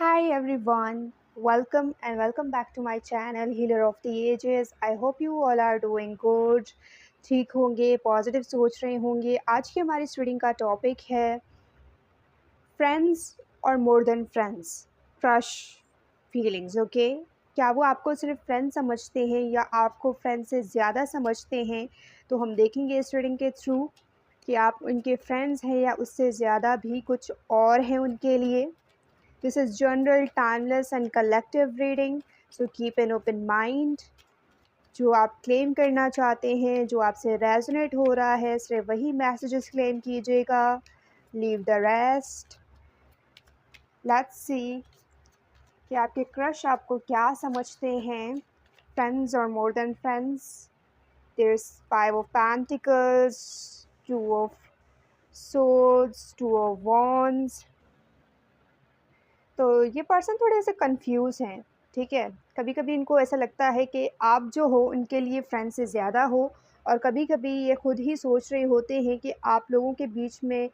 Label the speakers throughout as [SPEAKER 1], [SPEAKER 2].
[SPEAKER 1] Hi everyone, welcome back to my channel Healer of the Ages. I hope you all are doing good. ठीक होंगे, positive सोच रहे होंगे। आज की हमारी रीडिंग का टॉपिक है फ्रेंड्स और more than friends, crush feelings. Okay, क्या वो आपको सिर्फ फ्रेंड समझते हैं या आपको फ्रेंड से ज़्यादा समझते हैं? तो हम देखेंगे इस रीडिंग के थ्रू कि आप उनके फ्रेंड्स हैं या उससे ज़्यादा भी कुछ और हैं उनके लिए। This is general, timeless and collective reading, so keep an open mind. जो आप क्लेम करना चाहते हैं, जो आपसे रेजोनेट हो रहा है, सिर्फ वही मैसेजेस क्लेम कीजिएगा। Leave the rest. Let's see कि आपके क्रश आपको क्या समझते हैं, फ्रेंड्स और more than friends. There is 5 of Pentacles, 2 of Swords, 2 of Wands। तो ये पर्सन थोड़े से कंफ्यूज हैं, ठीक है। कभी कभी इनको ऐसा लगता है कि आप जो हो उनके लिए फ्रेंड से ज़्यादा हो, और कभी कभी ये खुद ही सोच रहे होते हैं कि आप लोगों के बीच में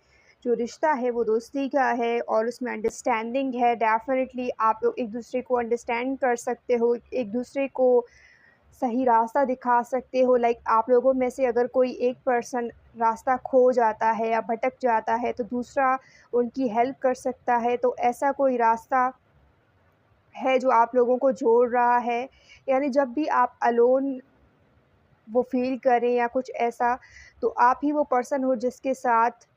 [SPEAKER 1] जो रिश्ता है वो दोस्ती का है और उसमें अंडरस्टैंडिंग है। डेफिनेटली आप लोग एक दूसरे को अंडरस्टैंड कर सकते हो, एक दूसरे को सही रास्ता दिखा सकते हो। लाइक आप लोगों में से अगर कोई एक पर्सन रास्ता खो जाता है या भटक जाता है तो दूसरा उनकी हेल्प कर सकता है। तो ऐसा कोई रास्ता है जो आप लोगों को जोड़ रहा है। यानी जब भी आप अलोन वो फ़ील करें या कुछ ऐसा, तो आप ही वो पर्सन हो जिसके साथ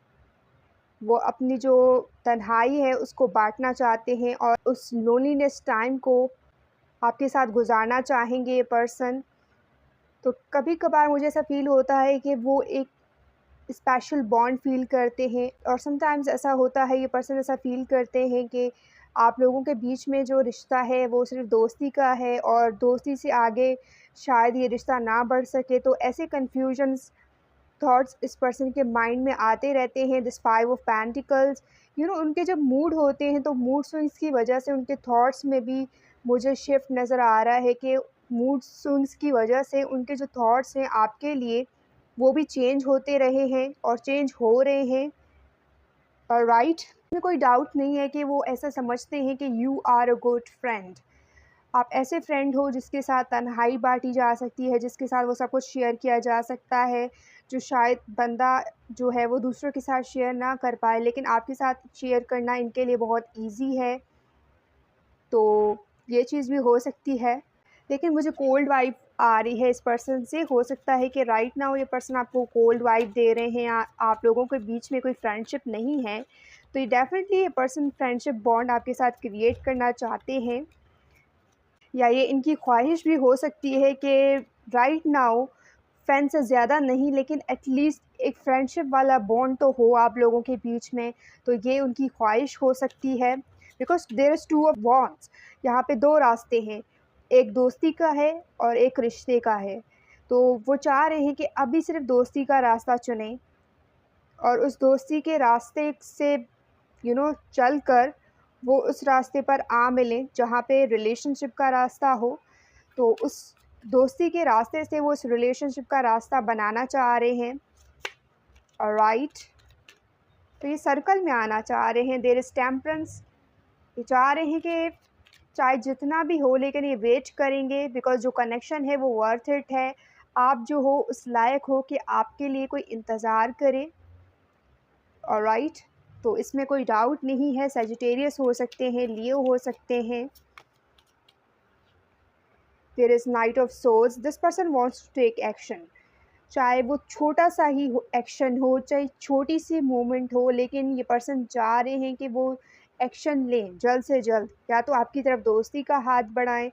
[SPEAKER 1] वो अपनी जो तन्हाई है उसको बाँटना चाहते हैं और उस लोनलीनेस टाइम को आपके साथ गुज़ारना चाहेंगे ये पर्सन। तो कभी-कभार मुझे ऐसा फ़ील होता है कि वो एक स्पेशल बॉन्ड फ़ील करते हैं, और समटाइम्स ऐसा होता है ये पर्सन ऐसा फ़ील करते हैं कि आप लोगों के बीच में जो रिश्ता है वो सिर्फ़ दोस्ती का है और दोस्ती से आगे शायद ये रिश्ता ना बढ़ सके। तो ऐसे कन्फ्यूजन्स थॉट्स इस पर्सन के माइंड में आते रहते हैं। दिस 5 of Pentacles, उनके जब मूड होते हैं तो मूड स्विंग्स की वजह से उनके थॉट्स में भी मुझे शिफ्ट नज़र आ रहा है कि मूड स्विंग्स की वजह से उनके जो थॉट्स हैं आपके लिए वो भी चेंज होते रहे हैं और चेंज हो रहे हैं। राइट, में कोई डाउट नहीं है कि वो ऐसा समझते हैं कि you are a good friend. आप ऐसे फ्रेंड हो जिसके साथ तन्हाई बाँटी जा सकती है, जिसके साथ वो सब कुछ शेयर किया जा सकता है, जो शायद बंदा जो है वो दूसरों के साथ शेयर ना कर पाए, लेकिन आपके साथ शेयर करना इनके लिए बहुत ईज़ी है। तो ये चीज़ भी हो सकती है। लेकिन मुझे कोल्ड वाइब आ रही है इस पर्सन से। हो सकता है कि राइट नाउ ये पर्सन आपको कोल्ड वाइब दे रहे हैं या आप लोगों के बीच में कोई फ्रेंडशिप नहीं है। तो ये डेफ़िनेटली ये पर्सन फ्रेंडशिप बॉन्ड आपके साथ क्रिएट करना चाहते हैं, या ये इनकी ख्वाहिश भी हो सकती है कि राइट नाउ फ्रेंड से ज़्यादा नहीं, लेकिन एटलीस्ट एक फ्रेंडशिप वाला बॉन्ड तो हो आप लोगों के बीच में। तो ये उनकी ख्वाहिश हो सकती है, because there is 2 of Wands। यहाँ पे 2 रास्ते हैं, एक दोस्ती का है और एक रिश्ते का है। तो वो चाह रहे हैं कि अभी सिर्फ दोस्ती का रास्ता चुनें और उस दोस्ती के रास्ते से चल कर वो उस रास्ते पर आ मिलें जहाँ पे रिलेशनशिप का रास्ता हो। तो उस दोस्ती के रास्ते से वो उस रिलेशनशिप का रास्ता बनाना चाह रहे हैं। ऑलराइट, तो ये सर्कल में आना चाह रहे हैं। There is temperance. ये चाह रहे हैं कि चाहे जितना भी हो लेकिन ये वेट करेंगे, बिकॉज़ जो कनेक्शन है वो वर्थ इट है। आप जो हो उस लायक हो कि आपके लिए कोई इंतज़ार करे। ऑलराइट, तो इसमें कोई डाउट नहीं है। सजिटेरियस हो सकते हैं, लियो हो सकते हैं। There is Knight of Swords. This person wants to take action. चाहे वो छोटा-सा ही हो एक्शन हो, चाहे छोटी-सी मूवमेंट हो, लेकिन ये पर्सन चाह रहे हैं कि वो एक्शन लें जल्द से जल्द। या तो आपकी तरफ दोस्ती का हाथ बढ़ाएँ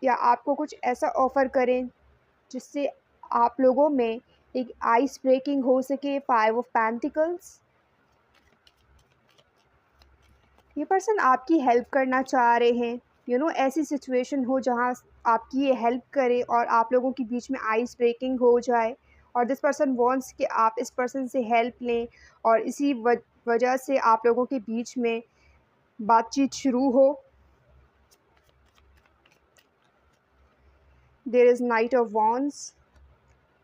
[SPEAKER 1] या आपको कुछ ऐसा ऑफ़र करें जिससे आप लोगों में एक आइस ब्रेकिंग हो सके। 5 of Pentacles। ये पर्सन आपकी हेल्प करना चाह रहे हैं। ऐसी सिचुएशन हो जहाँ आपकी ये हेल्प करे और आप लोगों के बीच में आइस ब्रेकिंग हो जाए, और दिस पर्सन वांट्स कि आप इस पर्सन से हेल्प लें और इसी वजह से आप लोगों के बीच में बातचीत शुरू हो। There is Knight of Wands.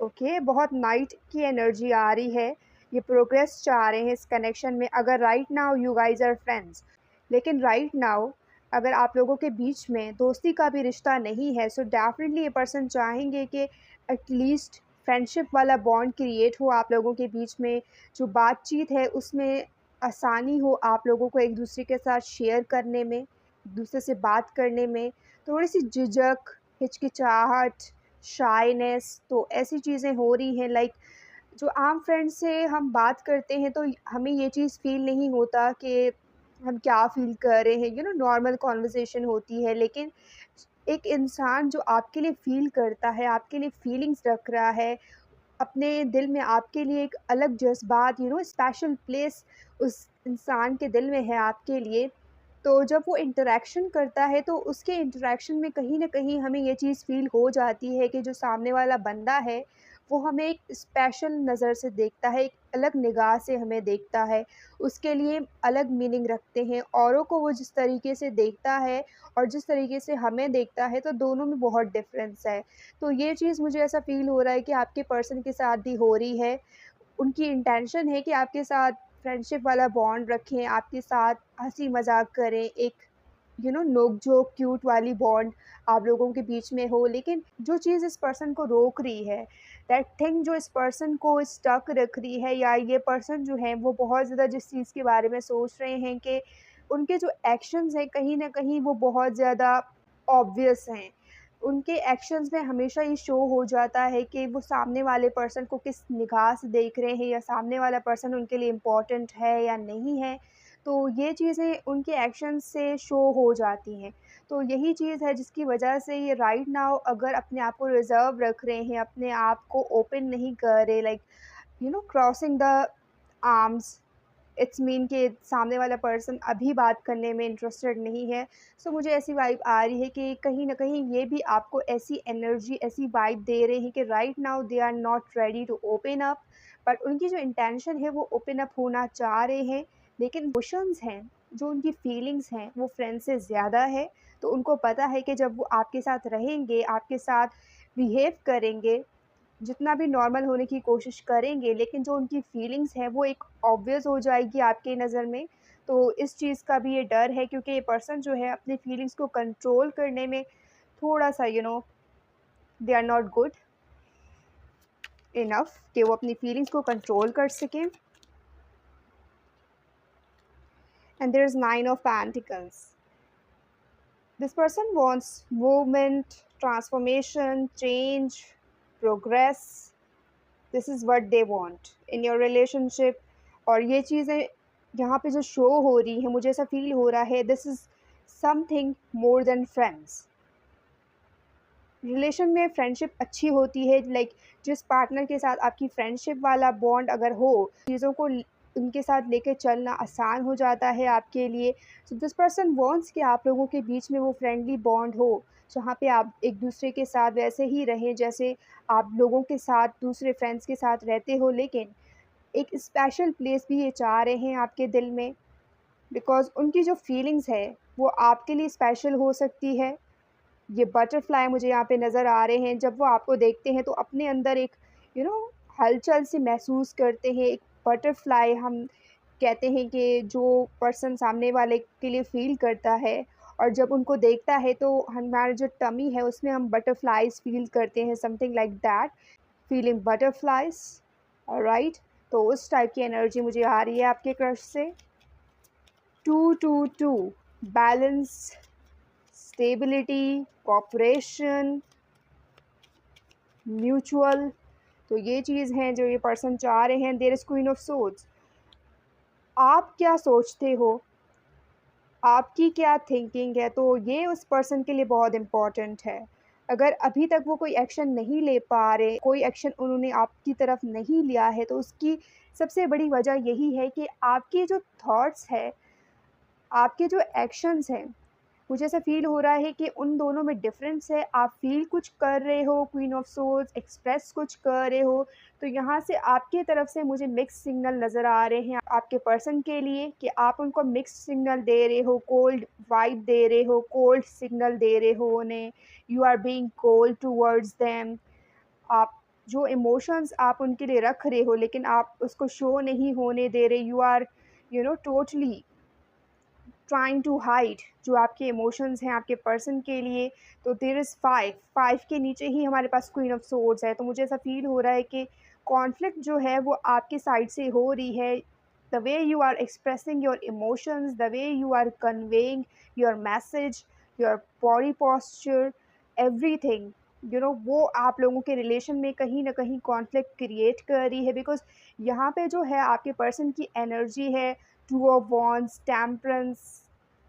[SPEAKER 1] Okay, बहुत नाइट की एनर्जी आ रही है। ये प्रोग्रेस चाह रहे हैं इस कनेक्शन में। अगर right now you guys are friends, लेकिन राइट नाउ अगर आप लोगों के बीच में दोस्ती का भी रिश्ता नहीं है, सो डेफ़िनेटली ये पर्सन चाहेंगे कि एटलीस्ट फ्रेंडशिप वाला बॉन्ड क्रिएट हो आप लोगों के बीच में। जो बातचीत है उसमें आसानी हो आप लोगों को एक-दूसरे के साथ शेयर करने में, एक-दूसरे से बात करने में। थोड़ी-सी झिझक, हिचकिचाहट, शायनेस, तो ऐसी चीज़ें हो रही हैं। लाइक जो आम फ्रेंड से हम बात करते हैं तो हमें ये चीज़ फ़ील नहीं होता कि हम क्या फ़ील कर रहे हैं, नॉर्मल कन्वर्सेशन होती है। लेकिन एक इंसान जो आपके लिए फ़ील करता है, आपके लिए फ़ीलिंग्स रख रहा है, अपने दिल में आपके लिए एक अलग जज़्बात, स्पेशल प्लेस उस इंसान के दिल में है आपके लिए। तो जब वो इंटरैक्शन करता है तो उसके इंटरैक्शन में कहीं न कहीं हमें ये चीज़ फ़ील हो जाती है कि जो सामने वाला बंदा है, वो हमें एक स्पेशल नज़र से देखता है, एक अलग निगाह से हमें देखता है। उसके लिए अलग मीनिंग रखते हैं, औरों को वो जिस तरीके से देखता है और जिस तरीके से हमें देखता है, तो दोनों में बहुत डिफ़रेंस है। तो ये चीज़ मुझे ऐसा फ़ील हो रहा है कि आपके पर्सन के साथ भी हो रही है। उनकी इंटेंशन है कि आपके साथ फ्रेंडशिप वाला बॉन्ड रखें, आपके साथ हँसी-मज़ाक करें, एक नोक-झोंक क्यूट वाली बॉन्ड आप लोगों के बीच में हो। लेकिन जो चीज़ इस पर्सन को रोक रही है, दैट थिंग जो इस पर्सन को स्टक रख रही है, या ये पर्सन जो है वो बहुत ज़्यादा जिस चीज़ के बारे में सोच रहे हैं कि उनके जो एक्शंस हैं कहीं न कहीं वो बहुत ज़्यादा ऑब्वियस हैं। उनके एक्शंस में हमेशा ये शो हो जाता है कि वो सामने वाले पर्सन को किस निगाह से देख रहे हैं, या सामने वाला पर्सन उनके लिए इम्पोर्टेंट है या नहीं है। तो ये चीज़ें उनके एक्शंस से शो हो जाती हैं। तो यही चीज़ है जिसकी वजह से ये राइट नाउ अगर अपने आप को रिज़र्व रख रहे हैं, अपने आप को ओपन नहीं कर रहे, like crossing the arms, it's mean कि सामने वाला पर्सन अभी बात करने में इंटरेस्टेड नहीं है। सो मुझे ऐसी वाइब आ रही है कि कहीं न कहीं ये भी आपको ऐसी एनर्जी, ऐसी वाइब दे रहे हैं कि right now they are not ready to open up, but उनकी जो इंटेंशन है वो ओपन अप होना चाह रहे हैं। लेकिन इमोशंस हैं, जो उनकी फीलिंग्स हैं, वो फ्रेंड से ज़्यादा है। तो उनको पता है कि जब वो आपके साथ रहेंगे, आपके साथ बिहेव करेंगे, जितना भी नॉर्मल होने की कोशिश करेंगे, लेकिन जो उनकी फीलिंग्स है वो एक ऑब्वियस हो जाएगी आपके नज़र में। तो इस चीज़ का भी ये डर है, क्योंकि ये पर्सन जो है अपनी फीलिंग्स को कंट्रोल करने में थोड़ा-सा they are not good enough कि वो अपनी फीलिंग्स को कंट्रोल कर सकें। And there is 9 of Pentacles. This person wants movement, transformation, change, progress. This is what they want in your relationship. और ये चीज़ें यहाँ पे जो शो हो रही हैं, मुझे ऐसा फ़ील हो रहा है this is something more than friends. Relation में फ्रेंडशिप अच्छी होती है, लाइक जिस पार्टनर के साथ आपकी फ्रेंडशिप वाला बॉन्ड अगर हो, चीज़ों को उनके साथ लेके चलना आसान हो जाता है आपके लिए। सो दिस पर्सन वांट्स कि आप लोगों के बीच में वो फ्रेंडली बॉन्ड हो, जहाँ पे आप एक दूसरे के साथ वैसे ही रहें जैसे आप लोगों के साथ दूसरे फ्रेंड्स के साथ रहते हो। लेकिन एक स्पेशल प्लेस भी ये चाह रहे हैं आपके दिल में, बिकॉज़ उनकी जो फीलिंग्स है वो आपके लिए स्पेशल हो सकती है। ये बटरफ्लाई मुझे यहाँ पे नज़र आ रहे हैं, जब वो आपको देखते हैं तो अपने अंदर एक यू नो हलचल सी महसूस करते हैं। एक बटरफ्लाई हम कहते हैं कि जो पर्सन सामने वाले के लिए फ़ील करता है, और जब उनको देखता है तो हमारा जो टमी है उसमें हम बटरफ्लाइज़ फ़ील करते हैं, something like that, feeling butterflies, alright. तो उस टाइप की एनर्जी मुझे आ रही है आपके क्रश से। 2-2-2 बैलेंस, स्टेबिलिटी, कोऑपरेशन, म्यूचुअल। तो ये चीज़ हैं जो ये पर्सन चाह रहे हैं। There is Queen of Swords. आप क्या सोचते हो? आपकी क्या थिंकिंग है? तो ये उस पर्सन के लिए बहुत इम्पोर्टेंट है। अगर अभी तक वो कोई एक्शन नहीं ले पा रहे, कोई एक्शन उन्होंने आपकी तरफ नहीं लिया है, तो उसकी सबसे बड़ी वजह यही है कि आपके जो थॉट्स हैं, आपके जो एक्शंस हैं, मुझे ऐसा फ़ील हो रहा है कि उन दोनों में डिफ़रेंस है। आप फ़ील कुछ कर रहे हो, क्वीन ऑफ सोर्ड्स एक्सप्रेस कुछ कर रहे हो। तो यहाँ से आपकी तरफ से मुझे मिक्स्ड सिग्नल नज़र आ रहे हैं आपके पर्सन के लिए, कि आप उनको मिक्स्ड सिग्नल दे रहे हो, कोल्ड वाइब दे रहे हो, कोल्ड सिग्नल दे रहे हो उन्हें। You are being cold towards them. आप जो इमोशंस आप उनके लिए रख रहे हो, लेकिन आप उसको शो नहीं होने दे रहे। You are totally trying to hide जो आपके इमोशंस हैं आपके पर्सन के लिए। तो देयर इज़ 5 के नीचे ही हमारे पास क्वीन ऑफ सोर्ड्स है। तो मुझे ऐसा फ़ील हो रहा है कि कॉन्फ्लिक्ट जो है वो आपकी साइड से हो रही है। The way you are expressing your emotions, the way you are conveying your message, your body posture, everything, वो आप लोगों के रिलेशन में कहीं ना कहीं कॉन्फ्लिक्ट क्रिएट कर रही है। बिकॉज यहाँ पे जो है आपके पर्सन की एनर्जी है two of wands, temperance,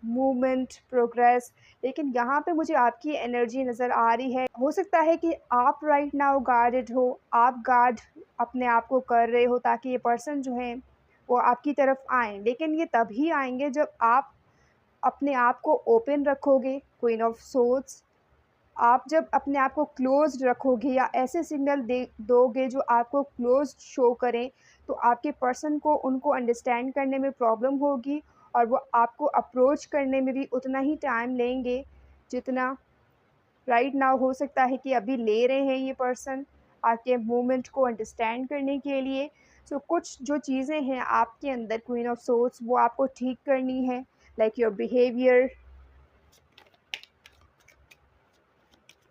[SPEAKER 1] movement, progress. लेकिन यहाँ पे मुझे आपकी एनर्जी नज़र आ रही है। हो सकता है कि आप राइट नाउ गार्डेड हो, आप गार्ड अपने आप को कर रहे हो ताकि ये पर्सन जो है वो आपकी तरफ आएँ। लेकिन ये तभी आएंगे जब आप अपने आप को ओपन रखोगे, क्वीन ऑफ सोर्ड्स। आप जब अपने आप को क्लोज़्ड रखोगे या ऐसे सिग्नल दे दोगे जो आपको क्लोज़्ड शो करें, तो आपके पर्सन को उनको अंडरस्टैंड करने में प्रॉब्लम होगी और वो आपको अप्रोच करने में भी उतना ही टाइम लेंगे जितना राइट नाउ हो सकता है कि अभी ले रहे हैं ये पर्सन आपके मूवमेंट को अंडरस्टैंड करने के लिए। सो कुछ जो चीज़ें हैं आपके अंदर क्वीन ऑफ सोर्ड्स वो आपको ठीक करनी है, लाइक योर बिहेवियर।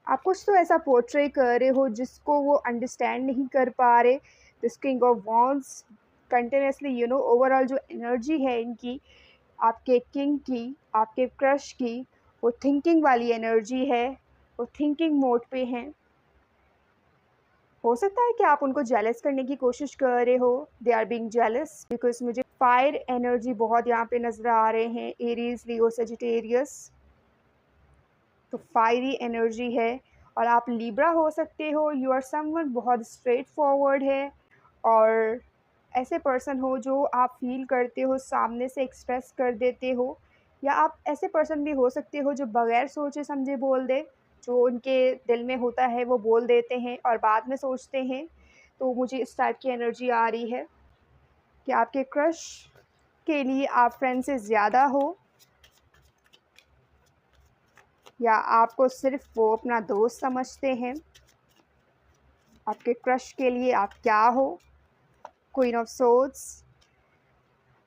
[SPEAKER 1] आप कुछ तो ऐसा पोर्ट्रे कर रहे हो जिसको वो अंडरस्टैंड नहीं कर पा रहे। This king of wands continuously overall जो एनर्जी है इनकी, आपके किंग की, आपके क्रश की, वो थिंकिंग वाली एनर्जी है, वो थिंकिंग मोड पे हैं। हो सकता है कि आप उनको जेलस करने की कोशिश कर रहे हो, they are being jealous, because मुझे फायर एनर्जी बहुत यहाँ पे नज़र आ रहे हैं, एरीज, लियो, सजिटेरियस। तो फायरी एनर्जी है। और आप लिब्रा हो सकते हो, यू आर समवन बहुत स्ट्रेट फॉरवर्ड है और ऐसे पर्सन हो जो आप फील करते हो सामने से एक्सप्रेस कर देते हो। या आप ऐसे पर्सन भी हो सकते हो जो बगैर सोचे समझे बोल दे, जो उनके दिल में होता है वो बोल देते हैं और बाद में सोचते हैं। तो मुझे इस टाइप की एनर्जी आ रही है कि आपके क्रश के लिए आप फ्रेंड से ज़्यादा हो या आपको सिर्फ वो अपना दोस्त समझते हैं। आपके क्रश के लिए आप क्या हो, क्वीन ऑफ सोर्ड्स।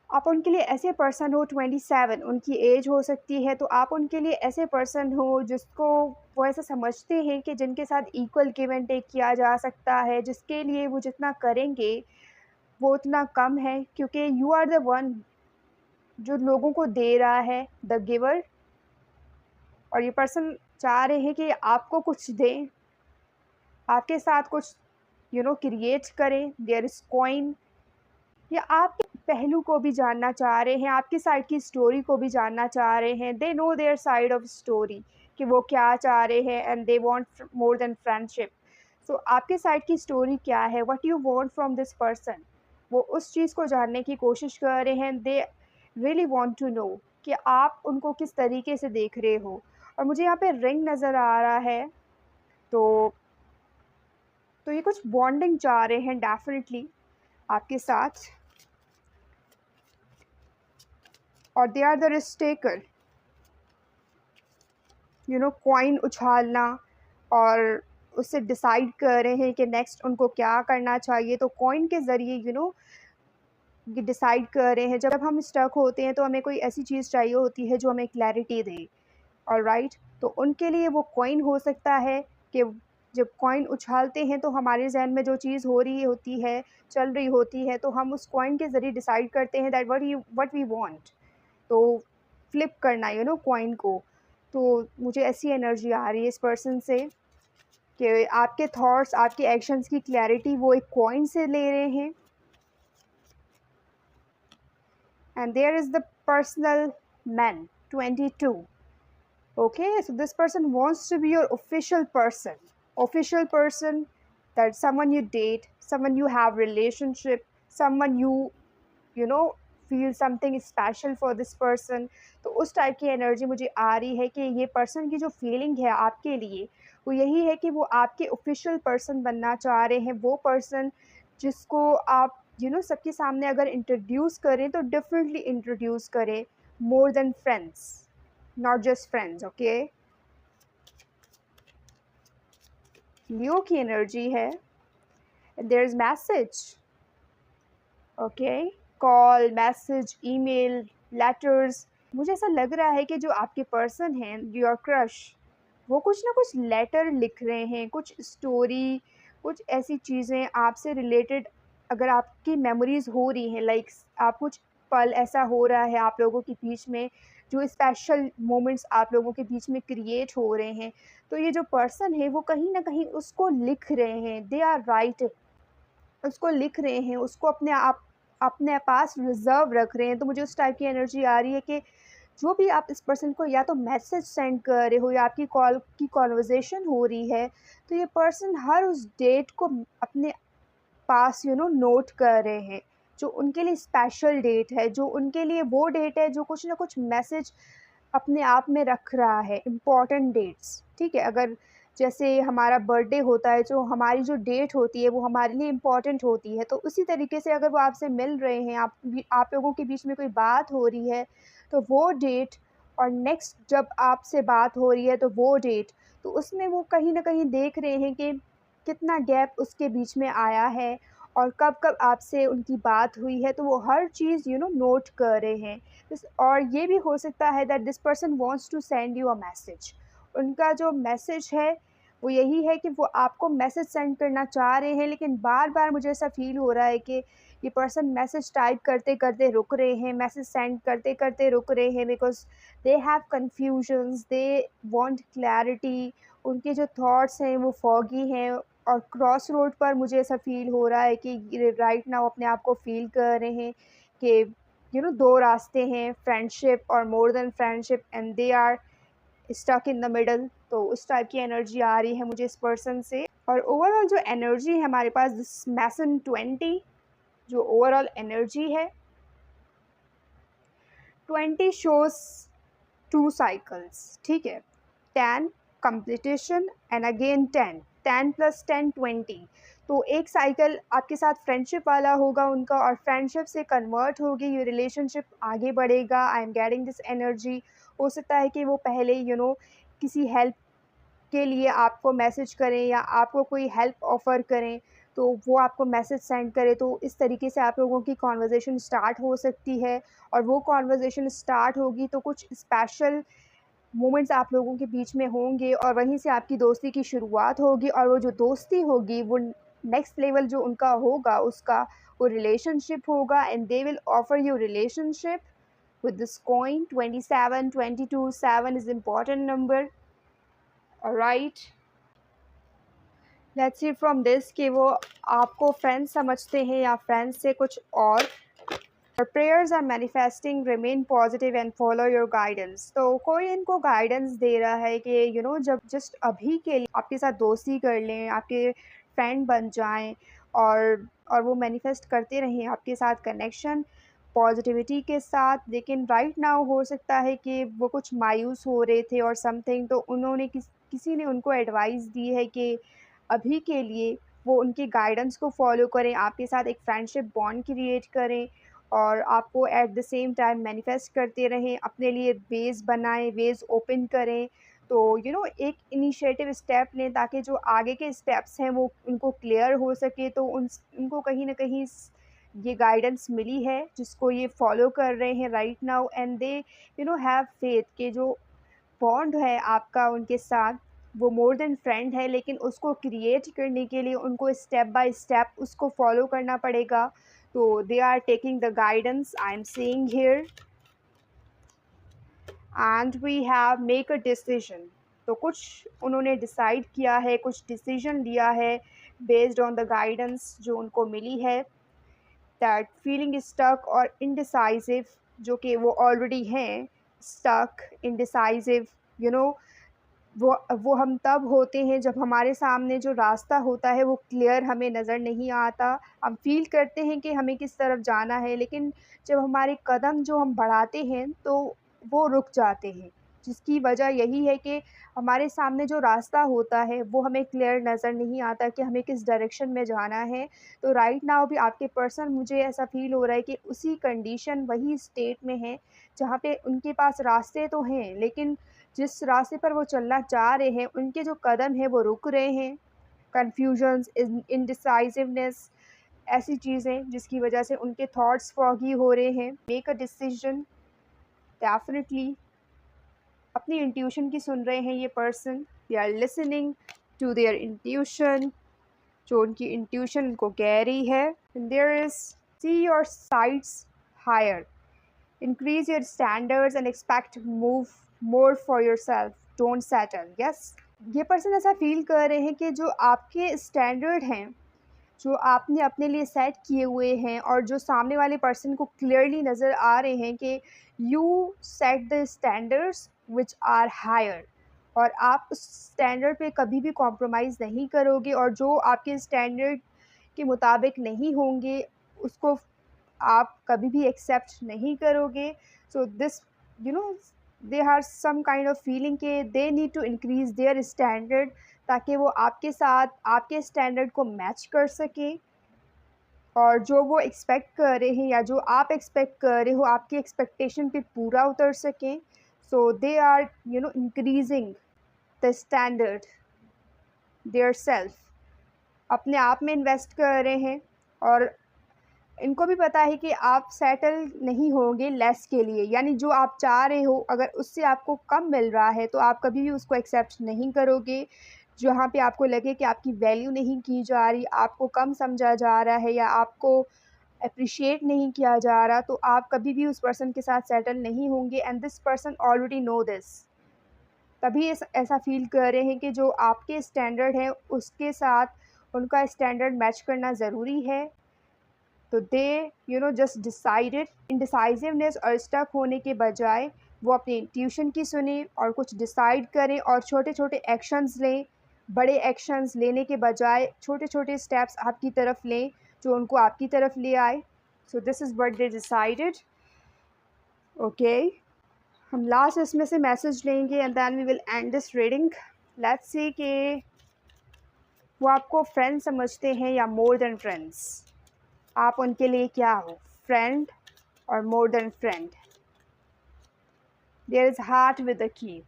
[SPEAKER 1] आप उनके लिए ऐसे पर्सन हो, 27 उनकी एज हो सकती है, तो आप उनके लिए ऐसे पर्सन हो जिसको वो ऐसा समझते हैं कि जिनके साथ इक्वल गिव एंड टेक किया जा सकता है, जिसके लिए वो जितना करेंगे वो उतना कम है, क्योंकि यू आर द वन जो लोगों को दे रहा है, द गिवर। और ये पर्सन चाह रहे हैं कि आपको कुछ दें, आपके साथ कुछ क्रिएट करें। देयर इज़ कॉइन, या आपके पहलू को भी जानना चाह रहे हैं, आपकी साइड की स्टोरी को भी जानना चाह रहे हैं। They know their side of story कि वो क्या चाह रहे हैं, and they want more than friendship. So आपके साइड की स्टोरी क्या है, what you want from this person, वो उस चीज़ को जानने की कोशिश कर रहे हैं। They really want to know कि आप उनको किस तरीके से देख रहे हो। और मुझे यहाँ पे रिंग नज़र आ रहा है, तो ये कुछ बॉन्डिंग चाह रहे हैं डेफिनेटली आपके साथ। और they are the risk taker, coin उछालना और उससे डिसाइड कर रहे हैं कि नेक्स्ट उनको क्या करना चाहिए। तो कॉइन के ज़रिए ये डिसाइड कर रहे हैं। जब हम स्टक होते हैं तो हमें कोई ऐसी चीज़ चाहिए होती है जो हमें क्लैरिटी दे, और राइट, तो उनके लिए वो कॉइन हो सकता है कि जब कॉइन उछालते हैं तो हमारे जहन में जो चीज़ हो रही होती है, चल रही होती है, तो हम उस कॉइन के ज़रिए डिसाइड करते हैं दैट व्हाट वी वांट। तो फ्लिप करना कॉइन को। तो मुझे ऐसी एनर्जी आ रही है इस पर्सन से कि आपके थॉट्स, आपके एक्शंस की क्लैरिटी वो एक कॉइन से ले रहे हैं। And there is the personal man 22. Okay, so this person wants to be your official person, that someone you date, someone you have relationship, someone you know feel something special for this person. तो उस type की energy मुझे आ रही है कि ये person की जो फीलिंग है आपके लिए वो यही है कि वो आपके ऑफिशियल पर्सन बनना चाह रहे हैं। वो पर्सन जिसको आप सबके सामने अगर इंट्रोड्यूस करें तो डिफरेंटली इंट्रोड्यूस करें, मोर than friends, not just friends. Okay, लियो की एनर्जी है, there is message. Okay, call, message, email, letters, मुझे ऐसा लग रहा है कि जो आपके पर्सन हैं, योर क्रश, वो कुछ ना कुछ लेटर लिख रहे हैं, कुछ स्टोरी, कुछ ऐसी चीज़ें आपसे रिलेटेड, अगर आपकी मेमोरीज़ हो रही हैं, लाइक आप कुछ पल ऐसा हो रहा है आप लोगों के बीच में, जो स्पेशल मोमेंट्स आप लोगों के बीच में क्रिएट हो रहे हैं, तो ये जो पर्सन है वो कहीं न कहीं उसको लिख रहे हैं, दे आर राइट, उसको लिख रहे हैं, उसको अपने पास रिज़र्व रख रहे हैं। तो मुझे उस टाइप की एनर्जी आ रही है कि जो भी आप इस पर्सन को या तो मैसेज सेंड कर रहे हो या आपकी कॉल की कॉन्वर्सेशन हो रही है, तो ये पर्सन हर उस डेट को अपने पास नोट कर रहे हैं, जो उनके लिए स्पेशल डेट है, जो उनके लिए वो डेट है जो कुछ ना कुछ मैसेज अपने आप में रख रहा है, इम्पॉर्टेंट डेट्स, ठीक है? अगर जैसे हमारा बर्थडे होता है, जो हमारी जो डेट होती है वो हमारे लिए इम्पॉर्टेंट होती है, तो उसी तरीके से अगर वो आपसे मिल रहे हैं, आप लोगों के बीच में कोई बात हो रही है, तो वो डेट, और नेक्स्ट जब आपसे बात हो रही है तो वो डेट, तो उसमें वो कहीं न कहीं देख रहे हैं कि कितना गैप उसके बीच में आया है और कब-कब आपसे उनकी बात हुई है, तो वो हर चीज़ नोट कर रहे हैं। और ये भी हो सकता है that this person wants to send you a message. उनका जो मैसेज है वो यही है कि वो आपको मैसेज सेंड करना चाह रहे हैं, लेकिन बार-बार मुझे ऐसा फ़ील हो रहा है कि ये पर्सन मैसेज टाइप करते-करते रुक रहे हैं, मैसेज सेंड करते-करते रुक रहे हैं, because they have confusions, they want clarity, उनके जो थॉट्स हैं वो फॉगी हैं, और क्रॉस रोड पर मुझे ऐसा फ़ील हो रहा है कि राइट नाउ अपने आप को फ़ील कर रहे हैं कि 2 रास्ते हैं, फ्रेंडशिप और more than friendship, and they are stuck in the middle. तो उस टाइप की एनर्जी आ रही है मुझे इस पर्सन से। और ओवरऑल जो एनर्जी है हमारे पास, दिस मैसन 20, जो ओवरऑल एनर्जी है, 20 शोज़ 2 साइकल्स, ठीक है? 10 कंप्लीटेशन एंड अगेन 10, 10 + 10 20। तो एक साइकिल आपके साथ फ्रेंडशिप वाला होगा उनका, और फ्रेंडशिप से कन्वर्ट होगी, ये रिलेशनशिप आगे बढ़ेगा। I am getting this energy. हो सकता है कि वो पहले किसी हेल्प के लिए आपको मैसेज करें या आपको कोई हेल्प ऑफ़र करें, तो वो आपको मैसेज सेंड करे, तो इस तरीके से आप लोगों की कन्वर्सेशन स्टार्ट हो सकती है। और वो कन्वर्सेशन स्टार्ट होगी तो कुछ स्पेशल मोमेंट्स आप लोगों के बीच में होंगे, और वहीं से आपकी दोस्ती की शुरुआत होगी, और वो जो दोस्ती होगी वो नेक्स्ट लेवल जो उनका होगा, उसका वो रिलेशनशिप होगा, and they will offer you relationship with this coin 27 22 7 is important number. All right, let's see from this कि वो आपको फ्रेंड्स समझते हैं या फ्रेंड्स से कुछ और। Prayers are manifesting, remain positive and follow your guidance. तो कोई इनको गाइडेंस दे रहा है कि जब जस्ट अभी के लिए आपके साथ दोस्ती कर लें, आपके फ्रेंड बन जाएं, और वो मैनिफेस्ट करते रहें आपके साथ कनेक्शन पॉजिटिविटी के साथ। लेकिन राइट नाउ हो सकता है कि वो कुछ मायूस हो रहे थे और समथिंग, तो उन्होंने किसी ने उनको एडवाइस दी है कि अभी के लिए वो उनके गाइडेंस को फॉलो करें, आपके साथ एक फ्रेंडशिप बॉन्ड क्रिएट करें, और आपको at the same time manifest करते रहें, अपने लिए वेज़ बनाएँ, वेज़ ओपन करें। तो एक इनिशिएटिव स्टेप लें ताकि जो आगे के स्टेप्स हैं वो उनको क्लियर हो सके। तो उनको कहीं न कहीं ये गाइडेंस मिली है जिसको ये फॉलो कर रहे हैं right now, and they have faith कि जो बॉन्ड है आपका उनके साथ, वो मोर देन फ्रेंड है, लेकिन उसको क्रिएट करने के लिए उनको स्टेप बाय स्टेप उसको फॉलो करना पड़ेगा। तो they are taking the guidance I am seeing here, and we have make a decision. तो कुछ उन्होंने डिसाइड किया है, कुछ डिसीजन लिया है बेस्ड ऑन द गाइडेंस जो उनको मिली है। दैट फीलिंग स्टक और इनडिसाइसिव, जो कि वो ऑलरेडी हैं, स्टक, इनडिसाइसिव, यू नो वो हम तब होते हैं जब हमारे सामने जो रास्ता होता है वो क्लियर हमें नज़र नहीं आता। हम फ़ील करते हैं कि हमें किस तरफ जाना है, लेकिन जब हमारे कदम जो हम बढ़ाते हैं तो वो रुक जाते हैं। जिसकी वजह यही है कि हमारे सामने जो रास्ता होता है वो हमें क्लियर नज़र नहीं आता कि हमें किस डायरेक्शन में जाना है। तो राइट नाउ भी आपके पर्सन, मुझे ऐसा फ़ील हो रहा है कि उसी कंडीशन, वही स्टेट में हैं जहाँ पे उनके पास रास्ते तो हैं, लेकिन जिस रास्ते पर वो चलना चाह रहे हैं, उनके जो कदम हैं वो रुक रहे हैं। कन्फ्यूजन्स, इनडिसाइसिवनेस, ऐसी चीज़ें जिसकी वजह से उनके थॉट्स फॉगी हो रहे हैं। मेक अ डिसीजन, डेफिनेटली अपनी इंट्यूशन की सुन रहे हैं ये person. They are listening to their intuition, जो उनकी इंट्यूशन उनको कह रही है। And there is see your sights higher, increase your standards and expect move more for yourself, don't settle। yes, ये पर्सन ऐसा फील कर रहे हैं कि जो आपके स्टैंडर्ड हैं, जो आपने अपने लिए सेट किए हुए हैं और जो सामने वाले पर्सन को क्लियरली नज़र आ रहे हैं कि you set the standards which are higher, और आप उस स्टैंडर्ड पे कभी भी कॉम्प्रोमाइज़ नहीं करोगे, और जो आपके स्टैंडर्ड के मुताबिक नहीं होंगे उसको आप कभी भी एक्सेप्ट नहीं करोगे। So this you know they are some kind of feeling के they need to increase their standard, ताकि वो आपके साथ आपके स्टैंडर्ड को मैच कर सकें, और जो वो एक्सपेक्ट कर रहे हैं या जो आप एक्सपेक्ट कर रहे हो आपकी एक्सपेक्टेशन पे पूरा उतर सकें। So they are increasing the standard their self, अपने आप में इन्वेस्ट कर रहे हैं, और इनको भी पता है कि आप सेटल नहीं होंगे लेस के लिए, यानी जो आप चाह रहे हो अगर उससे आपको कम मिल रहा है तो आप कभी भी उसको एक्सेप्ट नहीं करोगे। जहाँ पे आपको लगे कि आपकी वैल्यू नहीं की जा रही, आपको कम समझा जा रहा है या आपको अप्रिशिएट नहीं किया जा रहा, तो आप कभी भी उस पर्सन के साथ सेटल नहीं होंगे। And this person already know this, तभी ऐसा फील कर रहे हैं कि जो आपके स्टैंडर्ड है उसके साथ उनका स्टैंडर्ड मैच करना ज़रूरी है। तो दे जस्ट डिसाइडेड, इंडिसाइसिवनेस और स्टक होने के बजाय वो अपनी इंट्यूशन की सुने और कुछ डिसाइड करें और छोटे छोटे एक्शंस लें। बड़े एक्शंस लेने के बजाय छोटे छोटे स्टेप्स आपकी तरफ लें जो उनको आपकी तरफ ले आए। So this is what they decided. Okay, हम लास्ट इसमें से मैसेज लेंगे and then we will end this reading. Let's see कि वो आपको फ्रेंड समझते हैं या मोर देन फ्रेंड्स। आप उनके लिए क्या हो, फ्रेंड और more than friend. There is heart with the key.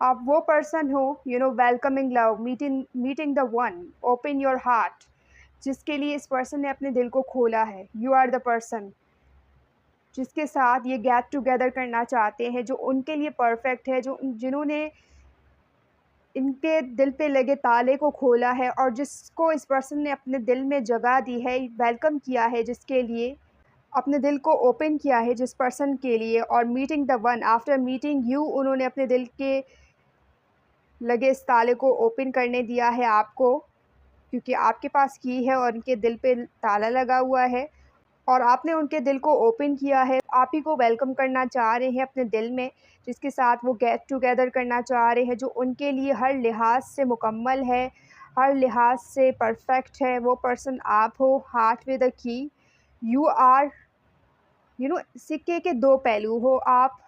[SPEAKER 1] आप वो पर्सन हो welcoming love, meeting the one, open your heart, जिसके लिए इस पर्सन ने अपने दिल को खोला है। यू आर द पर्सन जिसके साथ ये गेट टुगेदर करना चाहते हैं, जो उनके लिए परफेक्ट है, जिन्होंने इनके दिल पे लगे ताले को खोला है और जिसको इस पर्सन ने अपने दिल में जगह दी है, वेलकम किया है, जिसके लिए अपने दिल को ओपन किया है जिस पर्सन के लिए। और meeting the one, after meeting you, उन्होंने अपने दिल के लगे इस ताले को ओपन करने दिया है आपको, क्योंकि आपके पास की है और उनके दिल पे ताला लगा हुआ है और आपने उनके दिल को ओपन किया है। आप ही को वेलकम करना चाह रहे हैं अपने दिल में, जिसके साथ वो गेट टुगेदर करना चाह रहे हैं, जो उनके लिए हर लिहाज से मुकम्मल है, हर लिहाज से परफेक्ट है। वो पर्सन आप हो, हार्ट विद अ की। यू आर सिक्के के दो पहलू हो आप।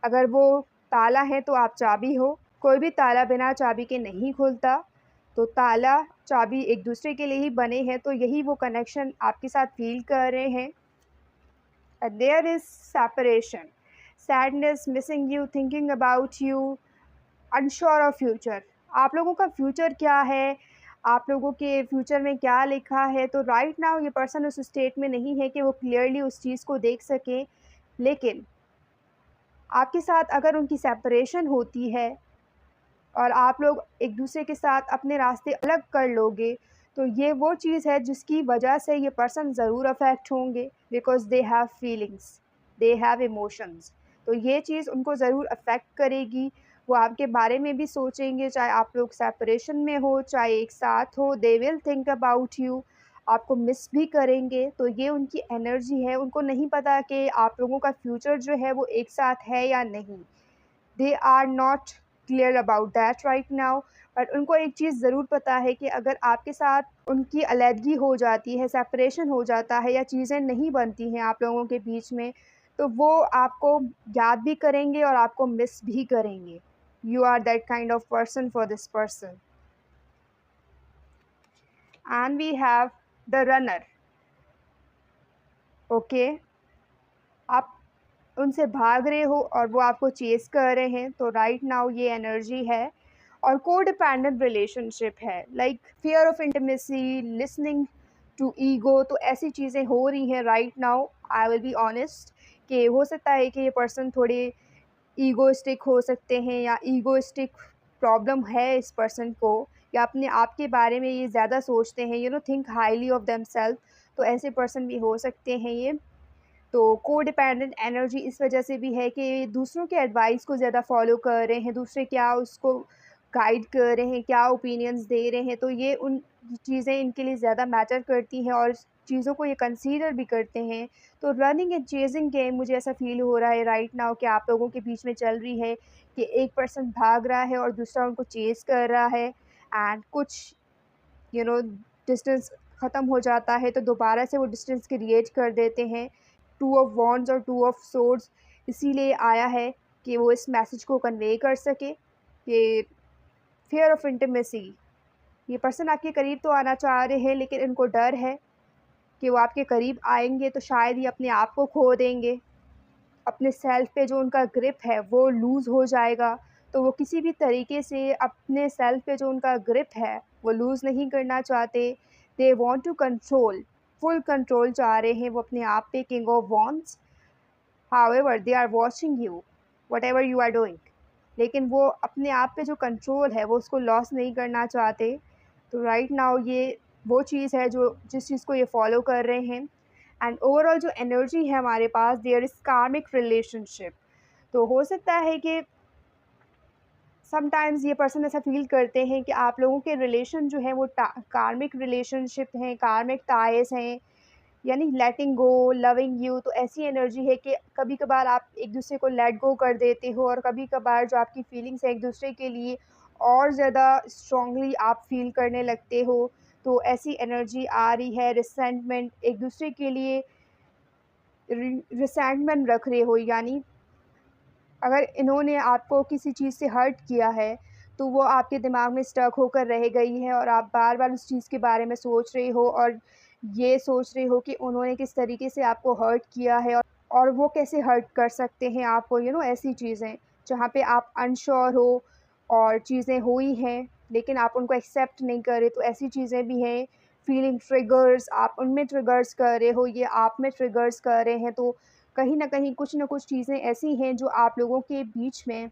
[SPEAKER 1] अगर वो ताला है तो आप चाबी हो। कोई भी ताला बिना चाबी के नहीं खुलता, तो ताला चाबी एक दूसरे के लिए ही बने हैं। तो यही वो कनेक्शन आपके साथ फील कर रहे हैं। There is separation, sadness, missing you, thinking about you, unsure of future. आप लोगों का फ्यूचर क्या है, आप लोगों के फ्यूचर में क्या लिखा है। तो राइट नाउ ये पर्सन उस स्टेट में नहीं है कि वो क्लियरली उस चीज़ को देख सके, लेकिन आपके साथ अगर उनकी सेपरेशन होती है और आप लोग एक दूसरे के साथ अपने रास्ते अलग कर लोगे, तो ये वो चीज़ है जिसकी वजह से ये पर्सन ज़रूर अफेक्ट होंगे, because they have feelings, they have emotions. तो ये चीज़ उनको ज़रूर अफेक्ट करेगी। वो आपके बारे में भी सोचेंगे, चाहे आप लोग सेपरेशन में हो चाहे एक साथ हो। They will think about you, आपको मिस भी करेंगे। तो ये उनकी एनर्जी है। उनको नहीं पता कि आप लोगों का फ्यूचर जो है वो एक साथ है या नहीं। They are not clear about that right now. But उनको एक चीज़ ज़रूर पता है कि अगर आपके साथ उनकी अलहदगी हो जाती है, सेपरेशन हो जाता है या चीज़ें नहीं बनती हैं आप लोगों के बीच में, तो वो आपको याद भी करेंगे और आपको मिस भी करेंगे। You are that kind of person for this person. And we have the runner. Okay, आप उनसे भाग रहे हो और वो आपको चेस कर रहे हैं। तो राइट नाउ ये एनर्जी है और कोडिपेंडेंट रिलेशनशिप है, like fear of intimacy, listening to ego. तो ऐसी चीज़ें हो रही हैं right now. I will be honest कि हो सकता है कि ये पर्सन थोड़े ईगोइस्टिक हो सकते हैं या ईगोइस्टिक प्रॉब्लम है इस पर्सन को, या अपने आप के बारे में ये ज़्यादा सोचते हैं, थिंक हाईली ऑफ देमसेल्फ। तो ऐसे पर्सन भी हो सकते हैं ये। तो कोडिपेंडेंट एनर्जी इस वजह से भी है कि दूसरों के एडवाइस को ज़्यादा फॉलो कर रहे हैं, दूसरे क्या उसको गाइड कर रहे हैं, क्या ओपिनियंस दे रहे हैं, तो ये उन चीज़ें इनके लिए ज़्यादा मैटर करती हैं और चीज़ों को ये कंसीडर भी करते हैं। तो रनिंग एंड चेजिंग गेम मुझे ऐसा फ़ील हो रहा है राइट नाउ कि आप लोगों के बीच में चल रही है कि एक पर्सन भाग रहा है और दूसरा उनको चेज़ कर रहा है, एंड कुछ यू नो डिस्टेंस ख़त्म हो जाता है तो दोबारा से वो डिस्टेंस क्रिएट कर देते हैं। टू ऑफ वॉन्ड्स और टू ऑफ सोर्ड्स इसीलिए आया है कि वो इस मैसेज को कन्वे कर सके कि फियर ऑफ इंटीमेसी, ये पर्सन आपके करीब तो आना चाह रहे हैं लेकिन इनको डर है कि वो आपके करीब आएंगे तो शायद ये अपने आप को खो देंगे, अपने सेल्फ पे जो उनका ग्रिप है वो लूज़ हो जाएगा। तो वो किसी भी तरीके से अपने सेल्फ पे जो उनका ग्रिप है वो लूज़ नहीं करना चाहते। They want to control, full control चाह रहे हैं वो अपने आप पे, King of Wands. However they are watching you whatever you are doing, लेकिन वो अपने आप पे जो कंट्रोल है वो उसको लॉस नहीं करना चाहते। तो राइट नाउ ये वो चीज़ है जो जिस चीज़ को ये फॉलो कर रहे हैं। एंड ओवरऑल जो एनर्जी है हमारे पास, देयर इज़ कार्मिक रिलेशनशिप। तो हो सकता है कि समटाइम्स ये पर्सन ऐसा फ़ील करते हैं कि आप लोगों के रिलेशन जो है वो कार्मिक रिलेशनशिप हैं, कार्मिक टाइज़ हैं, यानी लेटिंग गो, लविंग यू। तो ऐसी एनर्जी है कि कभी-कभार आप एक-दूसरे को लेट गो कर देते हो और कभी-कभार जो आपकी फीलिंग्स है एक-दूसरे के लिए और ज़्यादा स्ट्रॉन्गली आप फ़ील करने लगते हो। तो ऐसी एनर्जी आ रही है, रिसेंटमेंट एक-दूसरे के लिए रिसेंटमेंट रख रहे हो, यानी अगर इन्होंने आपको किसी चीज़ से हर्ट किया है, तो वो आपके दिमाग में स्टक होकर रह गई है और आप बार-बार उस चीज़ के बारे में सोच रहे हो और ये सोच रहे हो कि उन्होंने किस तरीके से आपको हर्ट किया है और वो कैसे हर्ट कर सकते हैं आपको, ऐसी चीज़ें जहाँ पे आप अनश्योर हो और चीज़ें हुई हैं, लेकिन आप उनको एक्सेप्ट नहीं कर रहे। तो ऐसी चीज़ें भी हैं। फीलिंग ट्रिगर्स, आप उनमें ट्रिगर्स कर रहे हो, ये आप में ट्रिगर्स कर रहे हैं। तो कहीं न कहीं कुछ न कुछ चीज़ें ऐसी हैं जो आप लोगों के बीच में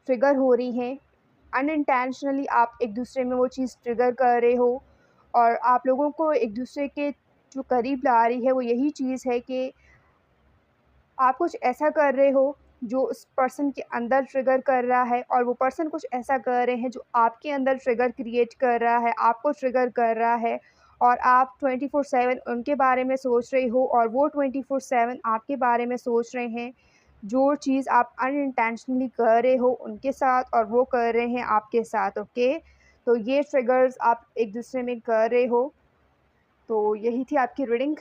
[SPEAKER 1] ट्रिगर हो रही हैं। अनइंटेंशनली आप एक-दूसरे में वो चीज़ ट्रिगर कर रहे हो और आप लोगों को एक-दूसरे के जो करीब ला रही है वो यही चीज़ है कि आप कुछ ऐसा कर रहे हो जो उस पर्सन के अंदर ट्रिगर कर रहा है और वो पर्सन कुछ ऐसा कर रहे हैं जो आपके अंदर ट्रिगर क्रिएट कर रहा है, आपको ट्रिगर कर रहा है, और आप 24/7 उनके बारे में सोच रहे हो और वो 24/7 आपके बारे में सोच रहे हैं। जो चीज़ आप अनइंटेंशनली कर रहे हो उनके साथ और वो कर रहे हैं आपके साथ, ओके? तो ये ट्रिगर्स आप एक-दूसरे में कर रहे हो। तो यही थी आपकी रीडिंग।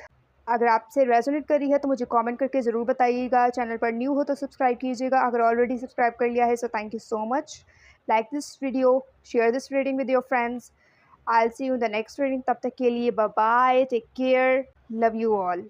[SPEAKER 1] अगर आपसे रेज़ोनेट करी है तो मुझे कमेंट करके ज़रूर बताइएगा। चैनल पर न्यू हो तो सब्सक्राइब कीजिएगा। अगर ऑलरेडी सब्सक्राइब कर लिया है so thank you so much. Like this video, share this reading with your friends. I will see you in the next reading. तब तक के लिए bye bye, take care, love you all.